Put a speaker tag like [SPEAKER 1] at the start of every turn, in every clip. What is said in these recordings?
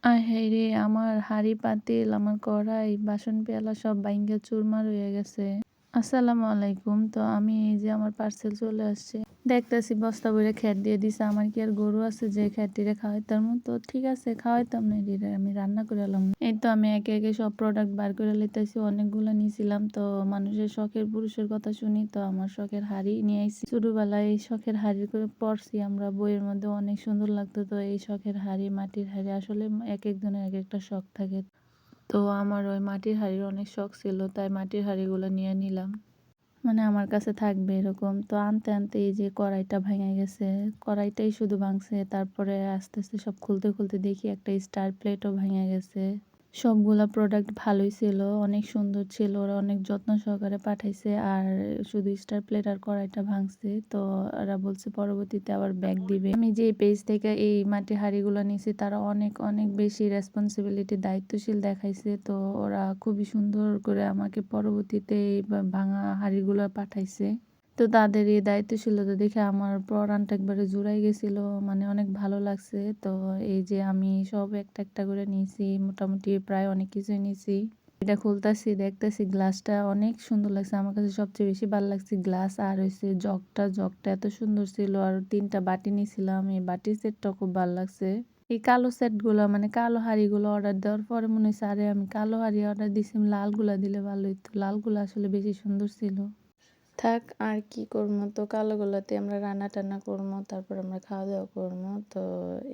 [SPEAKER 1] আয় হায়রে! আমার হাঁড়ি পাতিল, আমার কড়াই, বাসন পেয়ালা সব বাইঙ্গা চুরমার হইয়া গেছে। আসসালামু আলাইকুম। তো আমি এই যে আমার পার্সেল চলে আসছে। দেখতেছি বস্তা ভইরা খ্যার দিয়ে দিছে। আমার কি আর গরু আছে যে খ্যারটিরে খাওয়াইতাম? তো ঠিক আছে খাওয়াইতাম না এটিরে, আমি রান্না করে এলাম। এই তো আমি একে একে সব প্রোডাক্ট বার করে লইতেছি। অনেকগুলো নিয়েছিলাম। তো মানুষের শখের পুরুষের কথা শুনি, তো আমার শখের হাঁড়ি নিয়ে আইছি। ছোটবেলায় এই শখের হাঁড়ি করে পড়ছি আমরা বইয়ের মধ্যে, অনেক সুন্দর লাগতো। তো এই শখের হাঁড়ি, মাটির হাঁড়ি আসলে এক একজনের এক একটা শখ থাকে। তো আমার ওই মাটির হাঁড়ির অনেক শখ ছিল, তাই মাটির হাঁড়িগুলো নিয়ে নিলাম। মানে আমার কাছে থাকবে এরকম। তো আনতে আনতে এই যে কড়াইটা ভেঙে গেছে, কড়াইটাই শুধু ভাঙছে। তারপরে আস্তে আস্তে সব খুলতে খুলতে দেখি একটা স্টার প্লেটও ভেঙে গেছে। সবগুলা প্রোডাক্ট ভালোই ছিল, অনেক সুন্দর ছিল, ওরা অনেক যত্ন সহকারে পাঠাইছে। আর শুধু স্টার প্লেট আর কড়াইটা ভাঙছে, তো ওরা বলছে পরবর্তীতে আবার ব্যাগ দিবে। আমি যে পেজ থেকে এই মাটির হাঁড়িগুলো নিয়েছি তারা অনেক অনেক বেশি রেসপন্সিবিলিটি, দায়িত্বশীল দেখাইছে। তো ওরা খুবই সুন্দর করে আমাকে পরবর্তীতে এই ভাঙা হাঁড়িগুলো পাঠাইছে। তো তাদের এই দায়িত্বশীলতা দেখে আমার পরানটা একবারে জুড়াই গেছিল, মানে অনেক ভালো লাগছে। তো এই যে আমি সব একটা একটা করে নিয়েছি, মোটামুটি প্রায় অনেক কিছুই নিয়েছি। এটা খুলতাছি, দেখতেছি গ্লাসটা অনেক সুন্দর লাগছে। আমার কাছে সবচেয়ে বেশি ভালো লাগছে গ্লাস, আর হচ্ছে জগটা এত সুন্দর ছিল। আর 3টা বাটি নিয়েছিলাম, এই বাটির সেটটা খুব ভালো লাগছে। এই কালো সেটগুলো, মানে কালো হাঁড়িগুলো অর্ডার দেওয়ার পরে মনে হয়েছে আরে আমি কালো হাঁড়ি অর্ডার দিছি, লালগুলা দিলে ভালো হইতো। লালগুলা আসলে বেশি সুন্দর ছিল। থাক আর কি করবো, তো কালো গোলাতে আমরা রান্না টান্না করবো, তারপর আমরা খাওয়া দাওয়া করবো। তো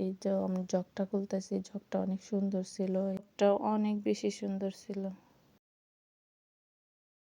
[SPEAKER 1] এই যে আমি জগটা খুলতেছি, জগটা অনেক সুন্দর ছিল, এটা অনেক বেশি সুন্দর ছিল।